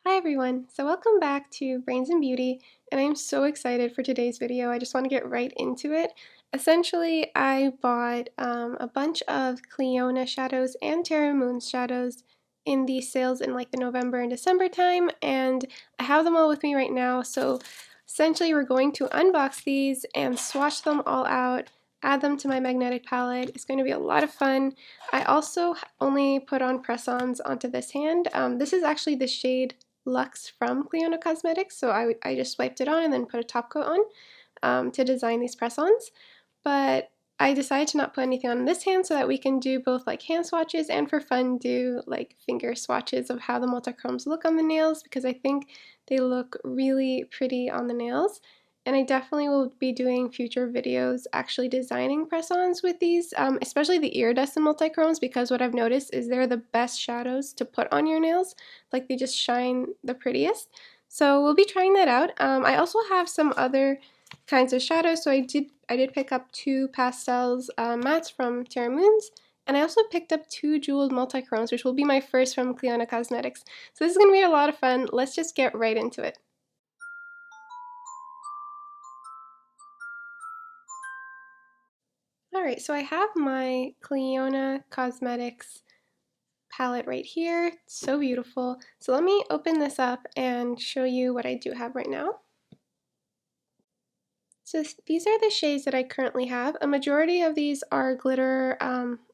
Hi everyone, so welcome back to Brains and Beauty, and I'm so excited for today's video. I just want to get right into it. Essentially, I bought a bunch of Clionadh shadows and Terra shadows in these sales in like the November and December time, and I have them all with me right now. So essentially we're going to unbox these and swatch them all out, add them to my magnetic palette. It's going to be a lot of fun. I also only put on press-ons onto this hand. This is actually the shade Luxe from Clionadh Cosmetics, so I just swiped it on and then put a top coat on to design these press-ons. But I decided to not put anything on this hand so that we can do both like hand swatches and for fun do like finger swatches of how the multichromes look on the nails, because I think they look really pretty on the nails. And I definitely will be doing future videos actually designing press-ons with these, especially the iridescent multichromes, because what I've noticed is they're the best shadows to put on your nails. Like they just shine the prettiest. So we'll be trying that out. I also have some other kinds of shadows. So I did pick up two pastels mattes from Terra, and I also picked up two jeweled multichromes, which will be my first from Clionadh Cosmetics. So this is going to be a lot of fun. Let's just get right into it. Alright, so I have my Clionadh Cosmetics palette right here. It's so beautiful. So let me open this up and show you what I do have right now. So these are the shades that I currently have. A majority of these are glitter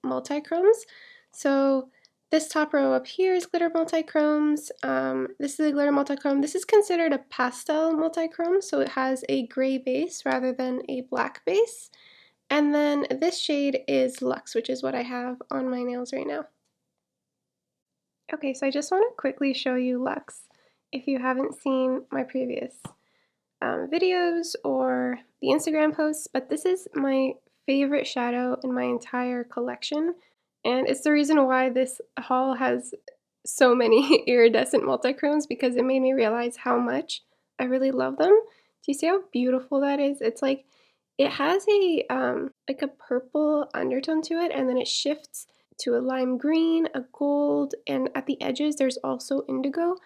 multichromes. So this top row up here is glitter multichromes. This is a glitter multichrome. This is considered a pastel multichrome, so it has a gray base rather than a black base. And then this shade is Luxe, which is what I have on my nails right now. Okay, so I just want to quickly show you Luxe if you haven't seen my previous videos or the Instagram posts, but this is my favorite shadow in my entire collection, and it's the reason why this haul has so many iridescent multichromes, because it made me realize how much I really love them. Do you see how beautiful that is? It's like it has a like a purple undertone to it, and then it shifts to a lime green, a gold, and at the edges there's also indigo.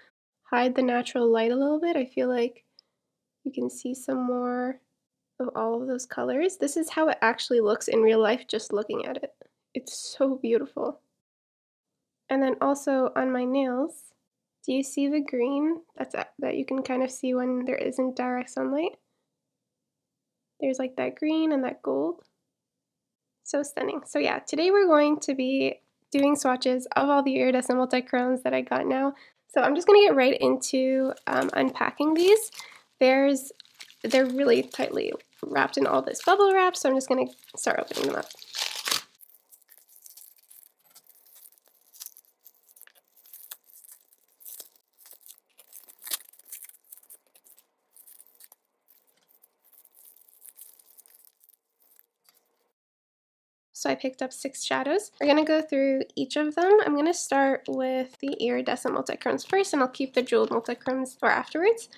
Hide the natural light a little bit. I feel like you can see some more of all of those colors. This is how it actually looks in real life just looking at it. It's so beautiful. And then also on my nails, do you see the green that you can kind of see when there isn't direct sunlight? There's like that green and that gold. So stunning. So yeah, today we're going to be doing swatches of all the iridescent multichromes that I got now. So I'm just going to get right into unpacking these. They're really tightly wrapped in all this bubble wrap, so I'm just going to start opening them up. So I picked up 6 shadows. We're going to go through each of them. I'm going to start with the iridescent multichromes first, and I'll keep the jeweled multichromes for afterwards.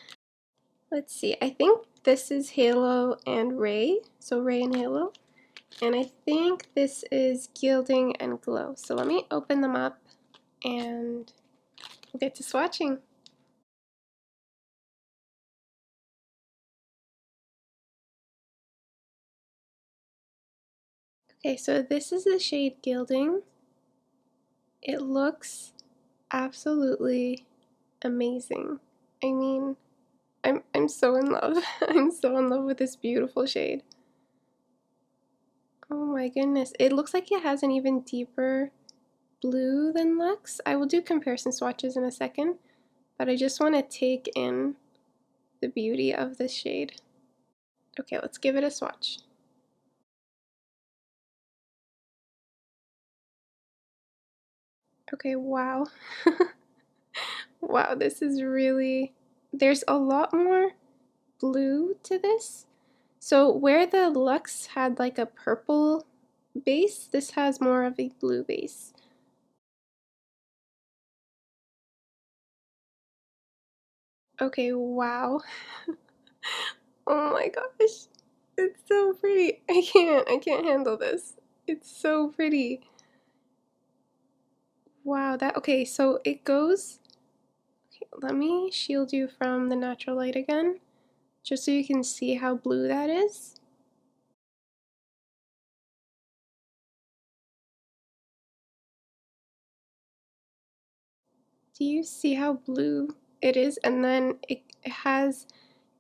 Let's see, I think this is Halo and Ray, so Ray and Halo. And I think this is Gilding and Glow. So let me open them up and we'll get to swatching. Okay, so this is the shade Gilding. It looks absolutely amazing. I mean, I'm so in love. I'm so in love with this beautiful shade. Oh my goodness. It looks like it has an even deeper blue than Luxe. I will do comparison swatches in a second, but I just want to take in the beauty of this shade. Okay, let's give it a swatch. Okay, wow. Wow, this is really, there's a lot more blue to this. So where the Luxe had like a purple base, this has more of a blue base. Okay, wow. Oh my gosh. It's so pretty. I can't handle this. It's so pretty. Wow, okay, so it goes, okay, let me shield you from the natural light again, just so you can see how blue that is. Do you see how blue it is? And then it has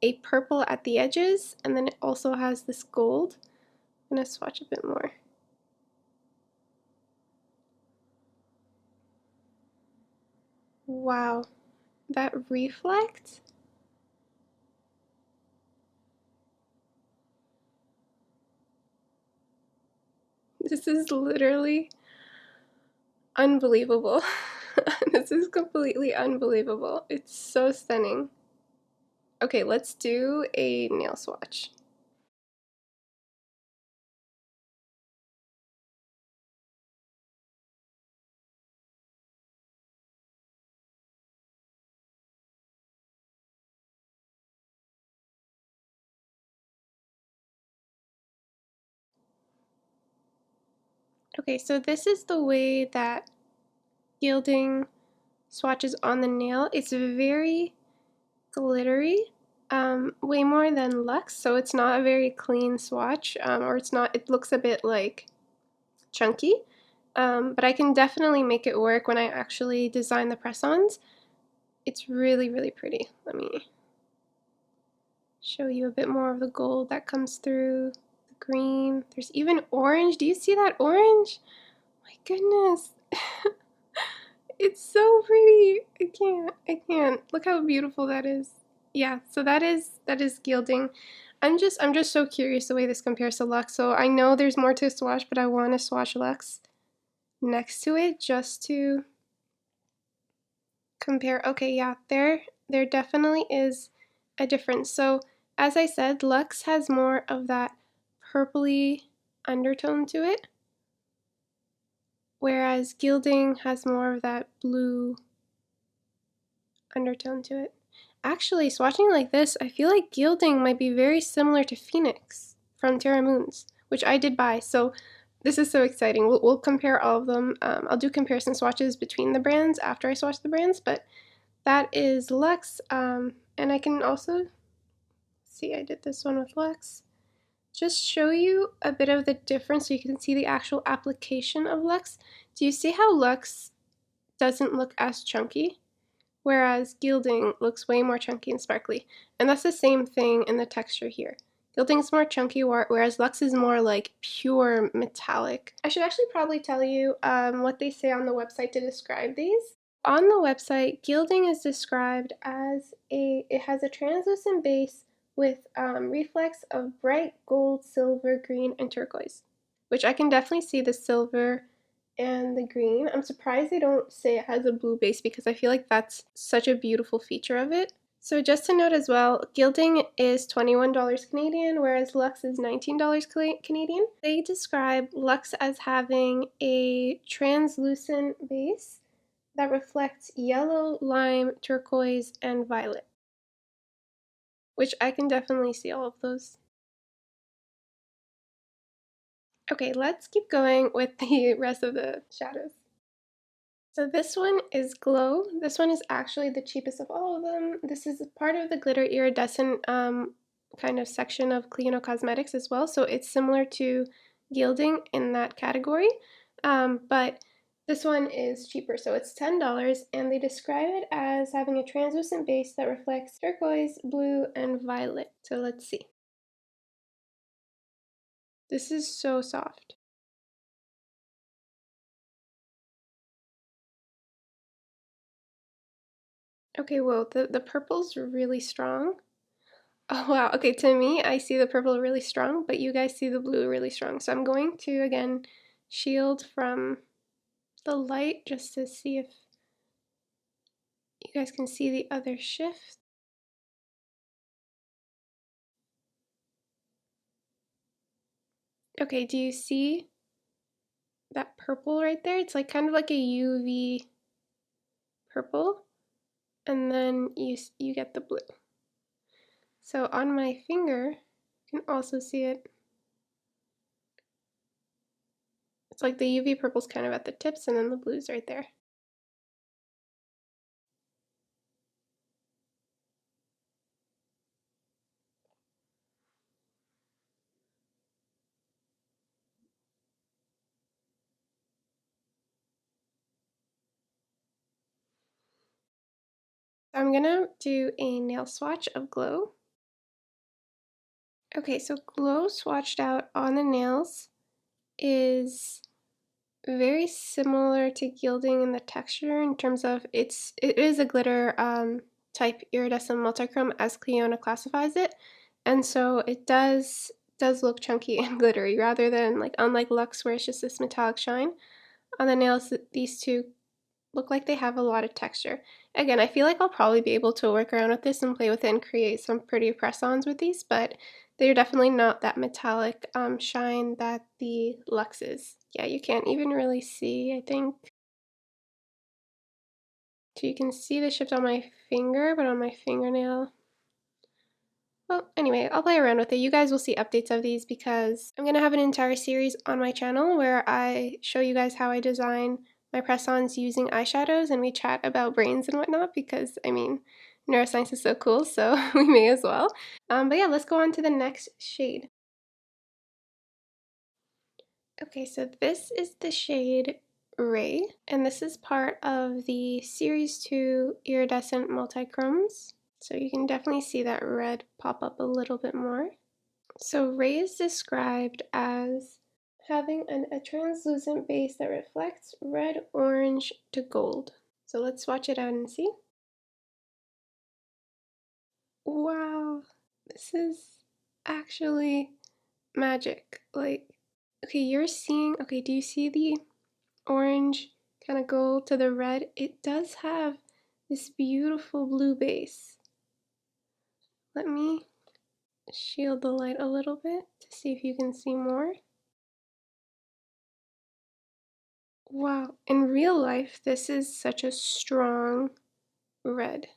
a purple at the edges, and then it also has this gold. I'm gonna swatch a bit more. Wow, that reflect. This is literally unbelievable. This is completely unbelievable. It's so stunning. Okay, let's do a nail swatch. Okay, so this is the way that Gilding swatches on the nail. It's very glittery, way more than Luxe, so it's not a very clean swatch, or it looks a bit like chunky, but I can definitely make it work when I actually design the press-ons. It's really, really pretty. Let me show you a bit more of the gold that comes through, the green. There's even orange. Do you see that orange? My goodness. It's so pretty. I can't. Look how beautiful that is. Yeah, so that is Gilding. I'm just so curious the way this compares to Luxe. So I know there's more to swatch, but I want to swatch Luxe next to it just to compare. Okay, yeah, there definitely is a difference. So as I said, Luxe has more of that purpley undertone to it, whereas Gilding has more of that blue undertone to it. Actually, swatching like this, I feel like Gilding might be very similar to Phoenix from Terra Moons, which I did buy. So this is so exciting. We'll compare all of them. I'll do comparison swatches between the brands after I swatch the brands, but that is Luxe. And I can also see I did this one with Luxe. Just show you a bit of the difference so you can see the actual application of Luxe. Do you see how Luxe doesn't look as chunky? Whereas Gilding looks way more chunky and sparkly. And that's the same thing in the texture here. Gilding's more chunky, whereas Luxe is more like pure metallic. I should actually probably tell you what they say on the website to describe these. On the website, Gilding is described as it has a translucent base with reflex of bright gold, silver, green, and turquoise, which I can definitely see the silver and the green. I'm surprised they don't say it has a blue base because I feel like that's such a beautiful feature of it. So just to note as well, Gilding is $21 Canadian, whereas Luxe is $19 Canadian. They describe Luxe as having a translucent base that reflects yellow, lime, turquoise, and violet, which I can definitely see all of those. Okay, let's keep going with the rest of the shadows. So this one is Glow. This one is actually the cheapest of all of them. This is part of the glitter iridescent kind of section of Clionadh Cosmetics as well. So it's similar to Gilding in that category, but this one is cheaper. So it's $10, and they describe it as having a translucent base that reflects turquoise, blue, and violet. So let's see. This is so soft. Okay, well, the purple's really strong. Oh wow, okay, to me, I see the purple really strong, but you guys see the blue really strong. So I'm going to, again, shield from the light just to see if you guys can see the other shift. Okay, do you see that purple right there? It's like kind of like a UV purple, and then you get the blue. So on my finger, you can also see it. It's like the UV purple's kind of at the tips, and then the blue's right there. I'm gonna do a nail swatch of Glow. Okay, so Glow swatched out on the nails is very similar to Gilding in the texture in terms of it is a glitter type iridescent multichrome as Clionadh classifies it, and so it does look chunky and glittery rather than like unlike Luxe where it's just this metallic shine. On the nails, these two look like they have a lot of texture. Again, I feel like I'll probably be able to work around with this and play with it and create some pretty press-ons with these, but they're definitely not that metallic shine that the Luxe is. Yeah, you can't even really see, I think. So you can see the shift on my finger, but on my fingernail. Well, anyway, I'll play around with it. You guys will see updates of these because I'm going to have an entire series on my channel where I show you guys how I design my press-ons using eyeshadows, and we chat about brains and whatnot because, I mean, neuroscience is so cool, so we may as well. But yeah, let's go on to the next shade. Okay, so this is the shade Ray, and this is part of the Series 2 Iridescent Multichromes. So you can definitely see that red pop up a little bit more. So Ray is described as having a translucent base that reflects red, orange to gold. So let's swatch it out and see. Wow, this is actually magic. Like, okay, you're seeing, okay, do you see the orange kind of gold to the red? It does have this beautiful blue base. Let me shield the light a little bit to see if you can see more. Wow, in real life, this is such a strong red.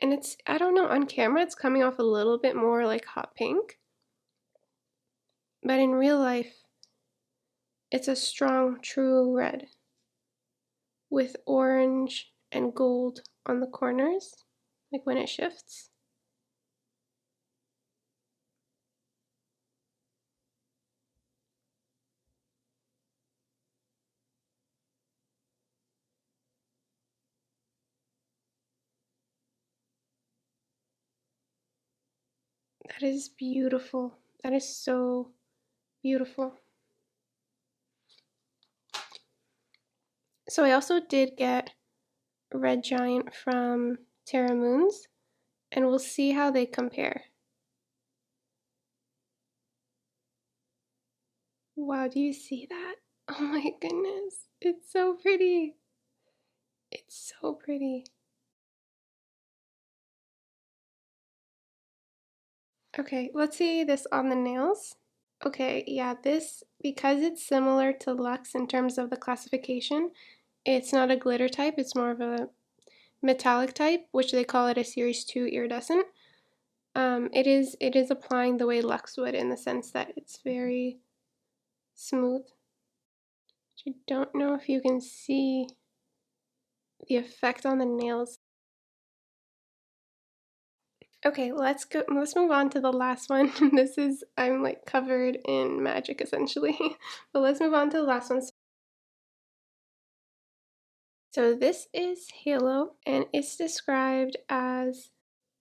And it's, I don't know, on camera it's coming off a little bit more like hot pink. But in real life, it's a strong, true red with orange and gold on the corners, like when it shifts. That is beautiful. That is so beautiful. So I also did get Red Giant from Terra Moons, and we'll see how they compare. Wow, do you see that? Oh my goodness, it's so pretty. It's so pretty. Okay, let's see this on the nails. Okay, yeah, this, because it's similar to Luxe in terms of the classification, it's not a glitter type, it's more of a metallic type, which they call it a Series 2 iridescent. It is applying the way Luxe would in the sense that it's very smooth. I don't know if you can see the effect on the nails. Okay, let's move on to the last one. This is, I'm like covered in magic essentially. But let's move on to the last one. So this is Halo, and it's described as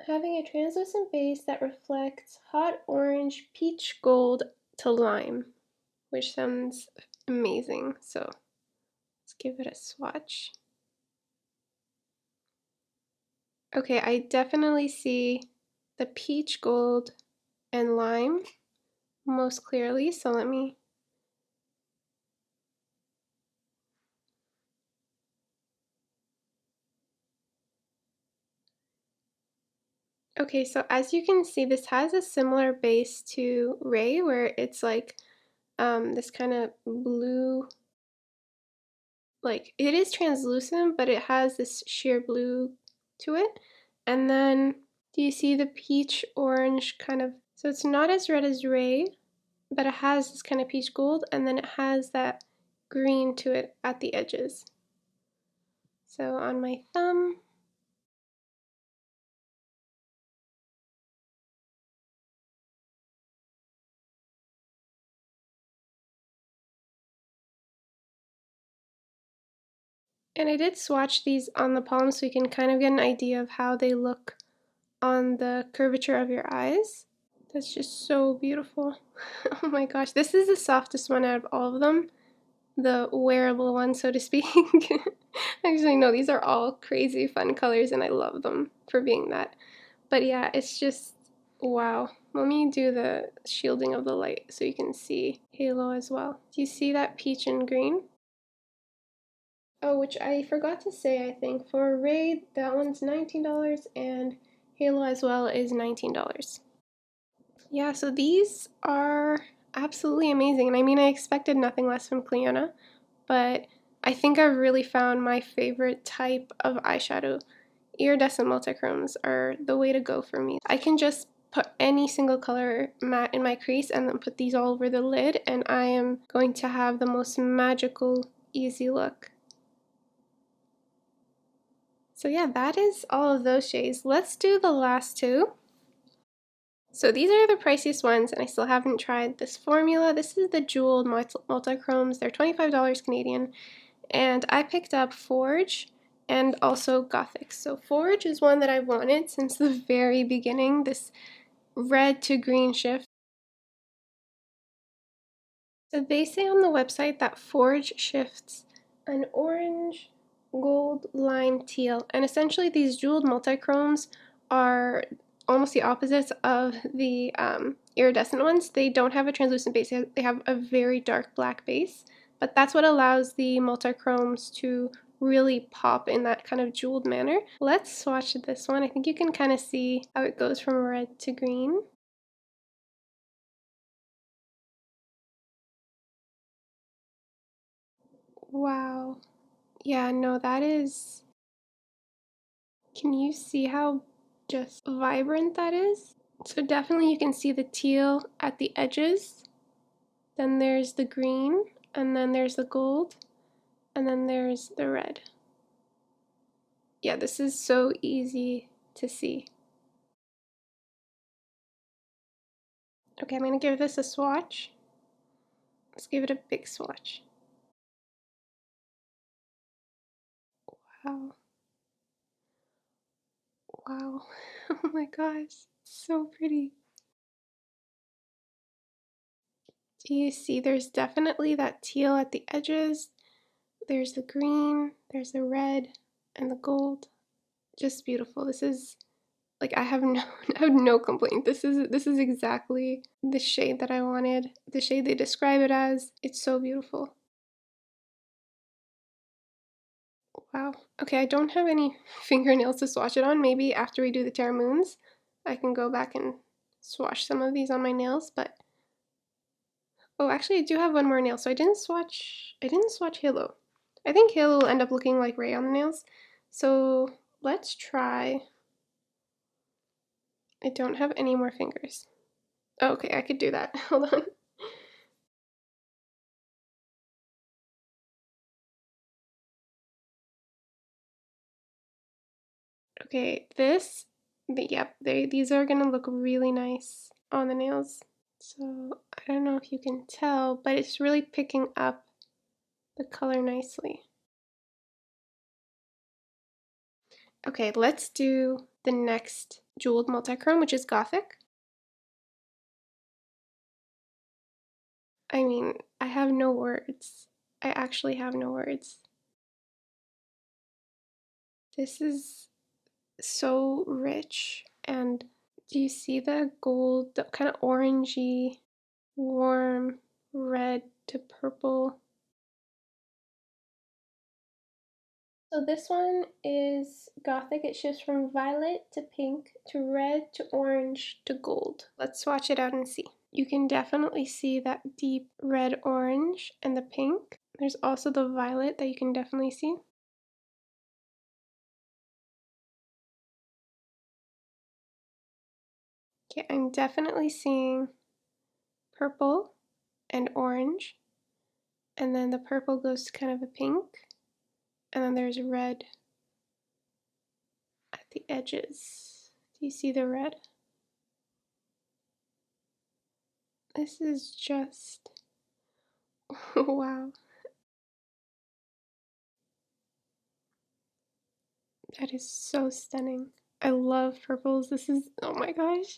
having a translucent base that reflects hot orange, peach gold to lime, which sounds amazing. So let's give it a swatch. Okay, I definitely see the peach gold and lime most clearly, so let me... Okay, so as you can see, this has a similar base to Ray, where it's like this kind of blue, like it is translucent, but it has this sheer blue to it. And then do you see the peach orange kind of, so it's not as red as Ray, but it has this kind of peach gold, and then it has that green to it at the edges. So on my thumb, And I did swatch these on the palm so you can kind of get an idea of how they look on the curvature of your eyes. That's just so beautiful. Oh my gosh, this is the softest one out of all of them. The wearable one, so to speak. Actually, no, these are all crazy fun colors and I love them for being that. But yeah, it's just, wow. Let me do the shielding of the light so you can see halo as well. Do you see that peach and green? Oh, which I forgot to say, I think. For Raid, that one's $19 and Halo as well is $19. Yeah, so these are absolutely amazing. And I mean, I expected nothing less from Clionadh, but I think I've really found my favorite type of eyeshadow. Iridescent multichromes are the way to go for me. I can just put any single color matte in my crease and then put these all over the lid, and I am going to have the most magical, easy look. So yeah, that is all of those shades. Let's do the last two. So these are the priciest ones, and I still haven't tried this formula. This is the jeweled multichromes. They're $25 Canadian, and I picked up Forge and also Gothic. So Forge is one that I've wanted since the very beginning, this red to green shift. So they say on the website that Forge shifts an orange, gold, lime, teal, and essentially these jeweled multichromes are almost the opposites of the iridescent ones. They don't have a translucent base, they have a very dark black base, but that's what allows the multichromes to really pop in that kind of jeweled manner. Let's swatch this one. I think you can kind of see how it goes from red to green. Wow. Yeah, no, that is... Can you see how just vibrant that is? So definitely you can see the teal at the edges, then there's the green, and then there's the gold, and then there's the red. Yeah, this is so easy to see. Okay, I'm gonna give this a swatch. Let's give it a big swatch. Wow. Wow. Oh my gosh, so pretty. Do you see there's definitely that teal at the edges? There's the green, there's the red, and the gold. Just beautiful. This is like I have no I have no complaint. This is exactly the shade that I wanted. The shade they describe it as. It's so beautiful. Wow. Okay, I don't have any fingernails to swatch it on. Maybe after we do the Terra Moons, I can go back and swatch some of these on my nails, but oh, actually I do have one more nail. So I didn't swatch Halo. I think Halo will end up looking like Ray on the nails. So let's try. I don't have any more fingers. Oh, okay, I could do that. Hold on. Okay, yep, these are gonna look really nice on the nails. So I don't know if you can tell, but it's really picking up the color nicely. Okay, let's do the next jeweled multichrome, which is Gothic. I mean, I have no words. I actually have no words. This is so rich, and do you see the gold, the kind of orangey, warm red to purple? So this one is Gothic. It shifts from violet to pink to red to orange to gold. Let's swatch it out and see. You can definitely see that deep red orange and the pink. There's also the violet that you can definitely see. Okay, I'm definitely seeing purple and orange, and then the purple goes to kind of a pink, and then there's red at the edges. Do you see the red? This is just wow. That is so stunning. I love purples. This is, oh my gosh.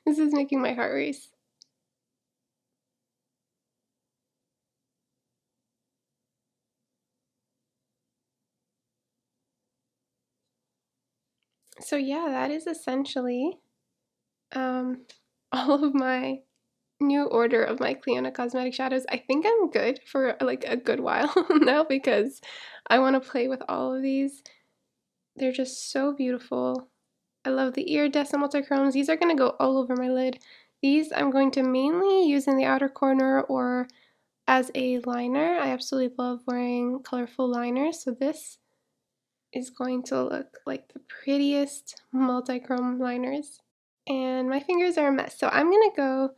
This is making my heart race. So yeah, that is essentially all of my new order of my Clionadh cosmetic shadows. I think I'm good for like a good while now because I want to play with all of these. They're just so beautiful. I love the iridescent multichromes. These are going to go all over my lid. These I'm going to mainly use in the outer corner or as a liner. I absolutely love wearing colorful liners, so this is going to look like the prettiest multichrome liners. And my fingers are a mess, so I'm going to go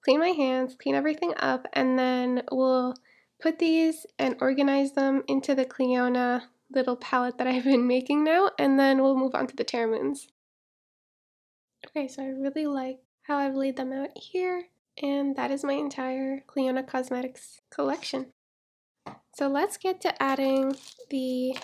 clean my hands, clean everything up, and then we'll put these and organize them into the Clionadh little palette that I've been making now, and then we'll move on to the Terra Moons. Okay, so I really like how I've laid them out here, and that is my entire Clionadh Cosmetics collection. So let's get to adding the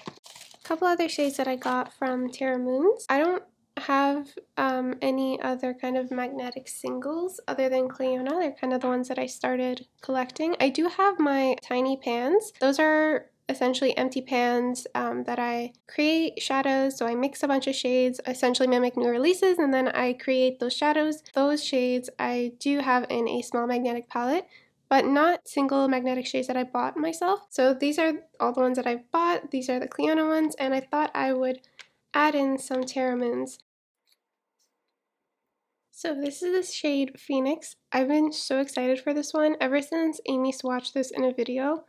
couple other shades that I got from Terra Moons. I don't have any other kind of magnetic singles other than Clionadh. They're kind of the ones that I started collecting. I do have my tiny pans. Those are essentially empty pans that I create shadows. So I mix a bunch of shades, essentially mimic new releases, and then I create those shadows. Those shades I do have in a small magnetic palette, but not single magnetic shades that I bought myself. So these are all the ones that I've bought. These are the Clionadh ones, and I thought I would add in some Terra Moons. So this is the shade Phoenix. I've been so excited for this one. Ever since Amy swatched this in a video,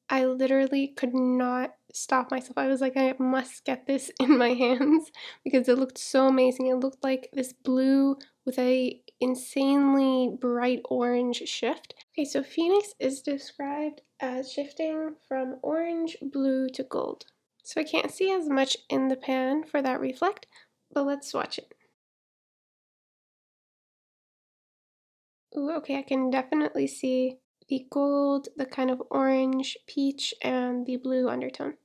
I literally could not stop myself. I was like, I must get this in my hands because it looked so amazing. It looked like this blue with a insanely bright orange shift. Okay, so Phoenix is described as shifting from orange, blue to gold. So I can't see as much in the pan for that reflect, but let's swatch it. Ooh, okay, I can definitely see the gold, the kind of orange, peach, and the blue undertone.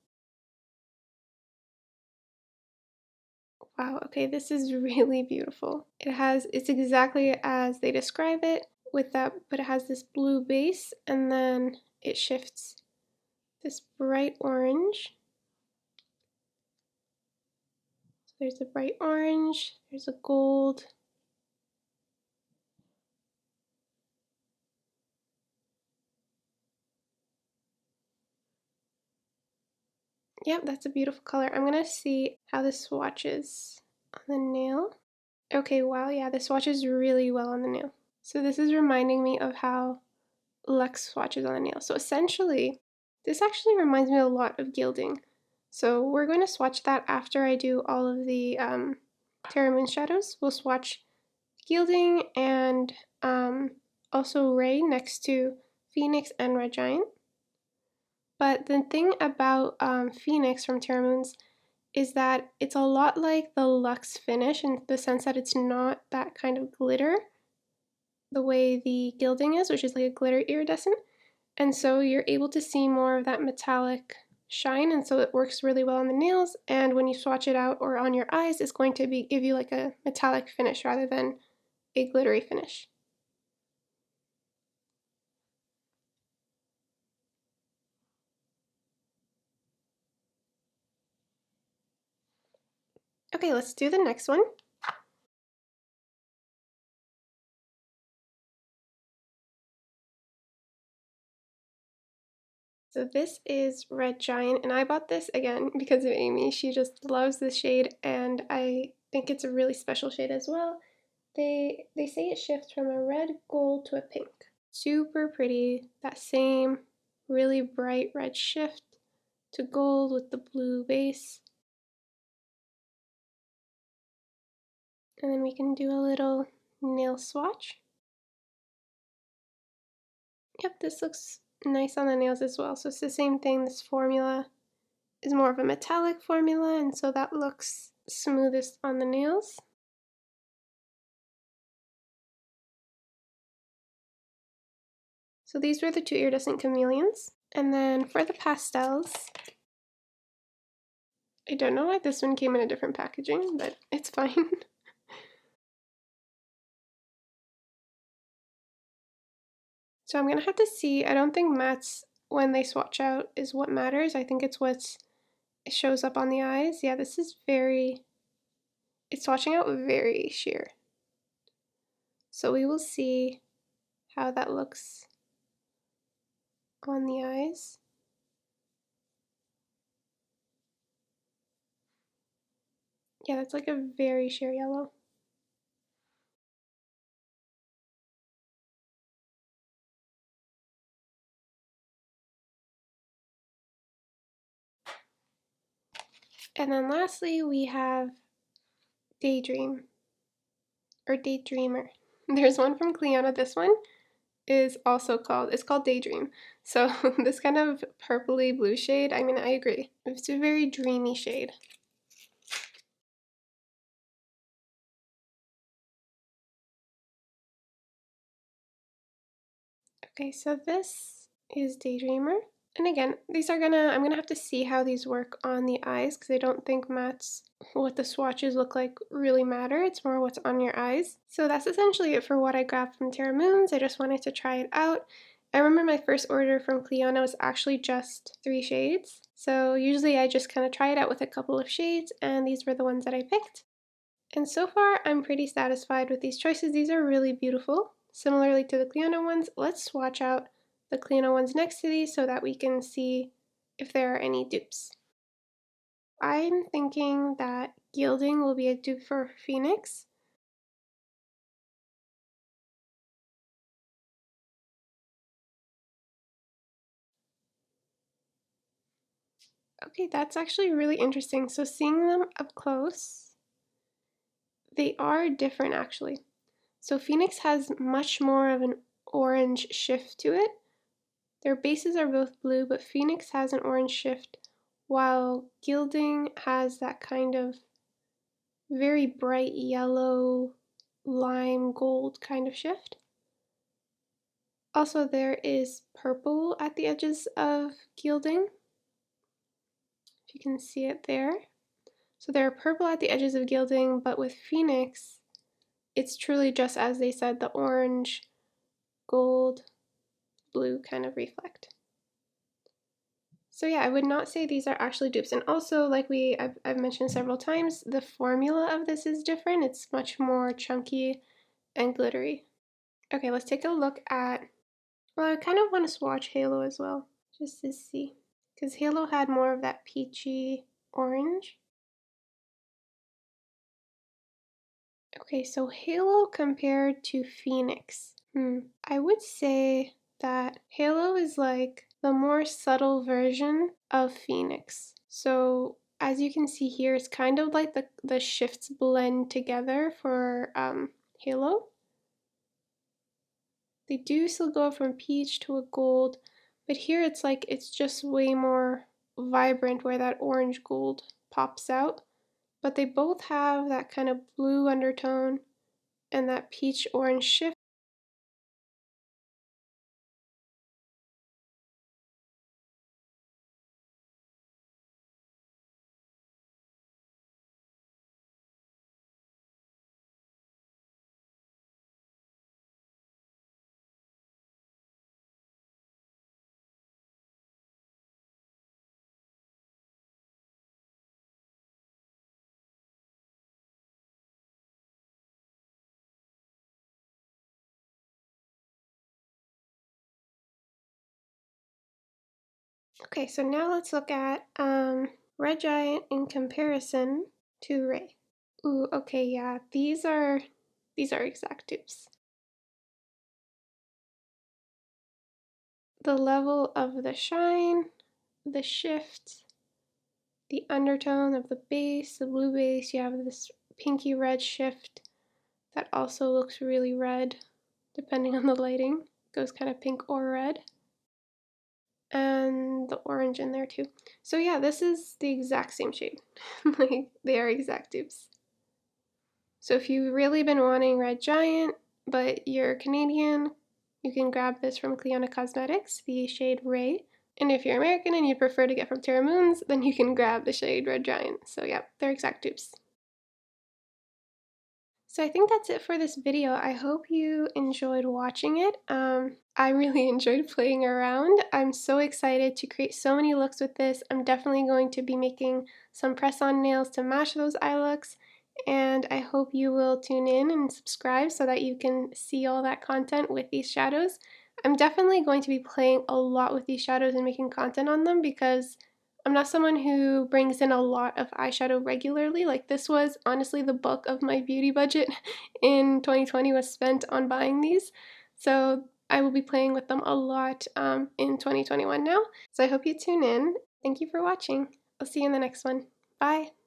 Wow, okay, this is really beautiful. It's exactly as they describe it with that, but it has this blue base and then it shifts this bright orange. So there's a bright orange, there's a gold. Yep, that's a beautiful color. I'm gonna see how this swatches on the nail. Okay, wow, yeah, this swatches really well on the nail. So this is reminding me of how Luxe swatches on the nail. So essentially, this actually reminds me a lot of Gilding. So we're going to swatch that after I do all of the Terra Moon shadows. We'll swatch Gilding and also Ray next to Phoenix and Red Giant. But the thing about Phoenix from Terra Moons is that it's a lot like the Luxe finish in the sense that it's not that kind of glitter the way the Gilding is, which is like a glitter iridescent. And so you're able to see more of that metallic shine, and so it works really well on the nails, and when you swatch it out or on your eyes, it's going to give you like a metallic finish rather than a glittery finish. Okay, let's do the next one. So this is Red Giant, and I bought this again because of Amy. She just loves this shade, and I think it's a really special shade as well. They say it shifts from a red gold to a pink. Super pretty, that same really bright red shift to gold with the blue base. And then we can do a little nail swatch. Yep, this looks nice on the nails as well. So it's the same thing. This formula is more of a metallic formula, and so that looks smoothest on the nails. So these were the two iridescent chameleons. And then for the pastels, I don't know why this one came in a different packaging, but it's fine. So I'm gonna have to see. I don't think mattes, when they swatch out, is what matters. I think it's what shows up on the eyes. Yeah, this is it's swatching out very sheer. So we will see how that looks on the eyes. Yeah, that's like a very sheer yellow. And then lastly, we have Daydream, or Daydreamer. There's one from Clionadh. This one is also it's called Daydream. So this kind of purpley blue shade, I mean, I agree. It's a very dreamy shade. Okay, so this is Daydreamer. And again, I'm gonna have to see how these work on the eyes because I don't think mattes, what the swatches look like, really matter. It's more what's on your eyes. So that's essentially it for what I grabbed from Terra Moons. I just wanted to try it out. I remember my first order from Clionadh was actually just 3 shades. So usually I just kind of try it out with a couple of shades, and these were the ones that I picked. And so far, I'm pretty satisfied with these choices. These are really beautiful. Similarly to the Clionadh ones, let's swatch out the Clionadh ones next to these so that we can see if there are any dupes. I'm thinking that Gilding will be a dupe for Phoenix. Okay, that's actually really interesting. So seeing them up close, they are different actually. So Phoenix has much more of an orange shift to it. Their bases are both blue, but Phoenix has an orange shift, while Gilding has that kind of very bright yellow, lime gold kind of shift. Also, there is purple at the edges of Gilding, if you can see it there. So there are purple at the edges of Gilding, but with Phoenix, it's truly just as they said, the orange, gold, blue kind of reflect. So yeah, I would not say these are actually dupes. And also, like I've mentioned several times, the formula of this is different. It's much more chunky and glittery. Okay, let's take a look at, well, I kind of want to swatch Halo as well, just to see. Because Halo had more of that peachy orange. Okay, so Halo compared to Phoenix. I would say that Halo is like the more subtle version of Phoenix. So as you can see here, it's kind of like the shifts blend together for Halo. They do still go from peach to a gold, but here it's like it's just way more vibrant where that orange gold pops out. But they both have that kind of blue undertone and that peach orange shift. Okay, so now let's look at Red Giant in comparison to Ray. Ooh, okay, yeah, these are exact dupes. The level of the shine, the shift, the undertone of the base, the blue base, you have this pinky red shift that also looks really red depending on the lighting. It goes kind of pink or red. And the orange in there too. So yeah, this is the exact same shade. Like, they are exact dupes. So if you've really been wanting Red Giant, but you're Canadian, you can grab this from Clionadh Cosmetics, the shade Ray. And if you're American and you'd prefer to get from Terra Moons, then you can grab the shade Red Giant. So yeah, they're exact dupes. So I think that's it for this video. I hope you enjoyed watching it. I really enjoyed playing around. I'm so excited to create so many looks with this. I'm definitely going to be making some press-on nails to match those eye looks, and I hope you will tune in and subscribe so that you can see all that content with these shadows. I'm definitely going to be playing a lot with these shadows and making content on them because I'm not someone who brings in a lot of eyeshadow regularly. Like, this was honestly the bulk of my beauty budget in 2020 was spent on buying these. So I will be playing with them a lot in 2021 now. So I hope you tune in. Thank you for watching. I'll see you in the next one. Bye.